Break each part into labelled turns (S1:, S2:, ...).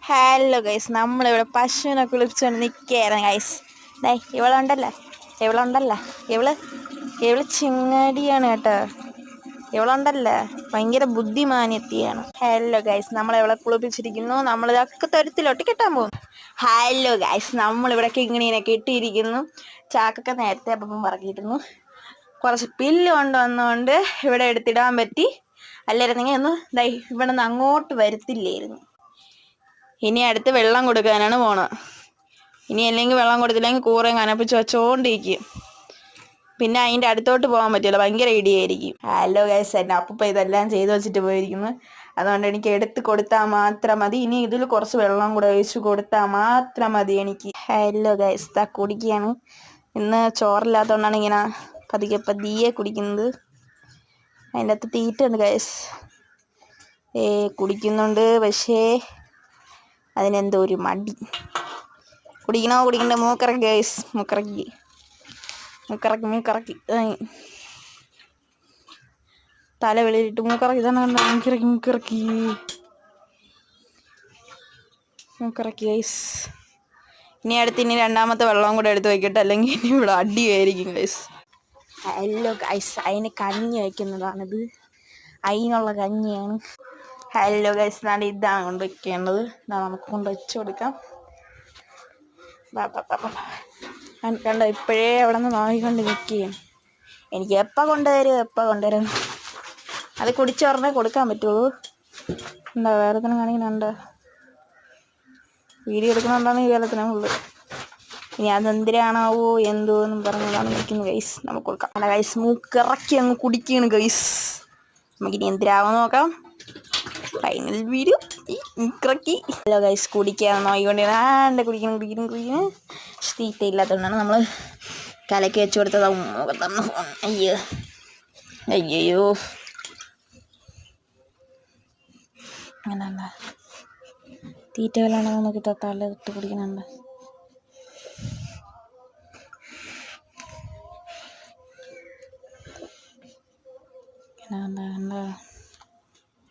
S1: Hello guys, നമ്മളിവിടെ പശുവിനെ കുളിപ്പിച്ചുകൊണ്ട് നിൽക്കുകയായിരുന്നു ഗൈസ്. ഇവളുണ്ടല്ലോ ഇവള് ചിങ്ങടിയാണ് കേട്ടോ. ഇവളുണ്ടല്ലോ ഭയങ്കര ബുദ്ധിമാനെത്തിയാണ്. Hello guys, നമ്മളിവളെ കുളിപ്പിച്ചിരിക്കുന്നു. നമ്മളിതൊക്കെ തുരത്തിലോട്ട് കെട്ടാൻ പോകുന്നു. ഹലോ ഗൈസ്, നമ്മളിവിടെ കിങ്ങിണീനെ കെട്ടിയിരിക്കുന്നു. ചാക്കൊക്കെ നേരത്തെ അപ്പം പറക്കിയിരുന്നു. കുറച്ച് പില്ല് കൊണ്ടുവന്നുകൊണ്ട് ഇവിടെ എടുത്തിടാൻ പറ്റി. അല്ലായിരുന്നെങ്കിൽ ഒന്ന് ഇവിടെ നിന്ന് അങ്ങോട്ട് വരത്തില്ലായിരുന്നു. ഇനി അടുത്ത് വെള്ളം കൊടുക്കാനാണ് പോണത്. ഇനി അല്ലെങ്കിൽ വെള്ളം കൊടുത്തില്ലെങ്കിൽ കൂറയും കനപ്പിച്ച് വെച്ചോണ്ടിരിക്കും. പിന്നെ അതിൻ്റെ അടുത്തോട്ട് പോകാൻ പറ്റില്ല, ഭയങ്കര ഇടിയായിരിക്കും. ഹലോ ഗൈസ്, എൻ്റെ അപ്പൂപ്പ ഇതെല്ലാം ചെയ്ത് വെച്ചിട്ട് പോയിരിക്കുന്നു. അതുകൊണ്ട് എനിക്ക് എടുത്ത് കൊടുത്താൽ മാത്രം മതി. ഇനി ഇതിൽ കുറച്ച് വെള്ളം കൂടെ ഒഴിച്ച് കൊടുത്താൽ മാത്രം മതി എനിക്ക്. ഹലോ ഗൈസ്, കുടിക്കുകയാണ്. ഇന്ന് ചോറില്ലാത്തതുകൊണ്ടാണ് ഇങ്ങനെ പതിയെ കുടിക്കുന്നത്. അതിൻ്റെ അകത്ത് തീറ്റ ഉണ്ട് ഗൈസ്. കുടിക്കുന്നുണ്ട്, പക്ഷേ അതിനെന്തോ ഒരു മടി. കുടിക്കണ്ട മൂക്കറക്കി ഗൈസ്, മൂക്കറക്കി തല വെളിയിലിട്ട് മൂക്കറക്കി തന്നെ കണ്ട. മൂക്കറക്കി ഗൈസ്. ഇനി രണ്ടാമത്തെ വെള്ളം കൂടെ എടുത്ത് വയ്ക്കട്ടെ, അല്ലെങ്കിൽ ഇനി ഇവിടെ അടിയായിരിക്കും ഗൈസ്. ഹലോ ഗൈസ്, അതിന് കഞ്ഞി വയ്ക്കുന്നതാണിത്. അതിനുള്ള കഞ്ഞിയാണ്. ഹലോ ഗൈസ്, ഇതാണ് കൊണ്ട് വയ്ക്കേണ്ടത്. നമുക്ക് കൊണ്ട് വെച്ച് കൊടുക്കാം. കണ്ട ഇപ്പോഴേ അവിടെ നിന്ന് നോക്കിക്കൊണ്ട് നിൽക്കുകയാണ്. എനിക്ക് എപ്പോൾ കൊണ്ടുവരും അത് കുടിച്ചോറിനെ കൊടുക്കാൻ പറ്റുള്ളൂ. എന്താ വേറെ തന്നെ കാണിക്കുന്നുണ്ട്. വീഡിയോ എടുക്കുന്നുണ്ടാന്ന് ഈ കാലത്തിന് ഉള്ളു. ഇനി അതെന്തിനാണാവോ എന്തോ എന്നും പറഞ്ഞതാണ് നിൽക്കുന്നത് ഗൈസ്. നമുക്ക് കൊടുക്കാം. അല്ല ഗൈസ്, മൂക്കിറക്കി അങ്ങ് കുടിക്കുകയാണ് ഗൈസ്. നമുക്കിനി എന്തിനാവെന്ന് നോക്കാം. ഫൈനൽ വീഡിയോ ഇറക്കി. ഹലോ ഗൈസ്, കുടിക്കാൻ നോക്കിക്കൊണ്ടിരുന്ന കുടിക്കുന്നു. തീറ്റ ഇല്ലാത്തതുകൊണ്ടാണ് നമ്മൾ കലക്കി വെച്ച് കൊടുത്തത്. മുഖത്തന്ന് ഫോൺ. അയ്യോ അങ്ങനെ എന്താ തീറ്റ വല്ലാണ്ട് നോക്കി തല ഇട്ട് കുടിക്കുന്നുണ്ട്.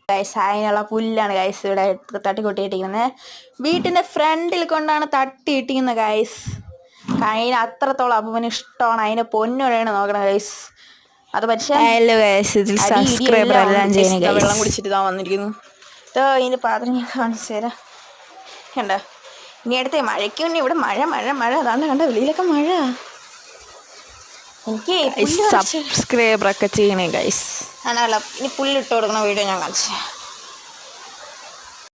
S1: ഗൈസ്, അതിനുള്ള പുല്ലാണ് ഗൈസ് ഇവിടെ തട്ടിക്കൊട്ടിയിട്ടിരിക്കുന്നത്. വീട്ടിൻ്റെ ഫ്രണ്ടിൽ കൊണ്ടാണ് തട്ടിയിട്ടിരിക്കുന്നത് ഗൈസ്. അതിന് അത്രത്തോളം അപ്പൂപ്പന് ഇഷ്ടമാണ്. അതിനെ പൊന്നൊഴയാണ് നോക്കണം ഗൈസ്. അത് പക്ഷേ വെള്ളം കുടിച്ചിട്ട് ഇതാ വന്നിരിക്കുന്നു. ഇതിൻ്റെ പാത്രം ഞാൻ കാണിച്ചു തരാം. കണ്ടോ, ഇനി അടുത്ത മഴയ്ക്ക് മുന്നേ ഇവിടെ മഴ അതാണ്ട് കണ്ട വെളിയിലൊക്കെ മഴ. എനിക്ക് സബ്സ്ക്രൈബറൊക്കെ ചെയ്യണേ ഗൈസ്. ആണല്ലോ, ഇനി പുല്ലിട്ട് കൊടുക്കണ വീഡിയോ ഞാൻ കാണിച്ചു.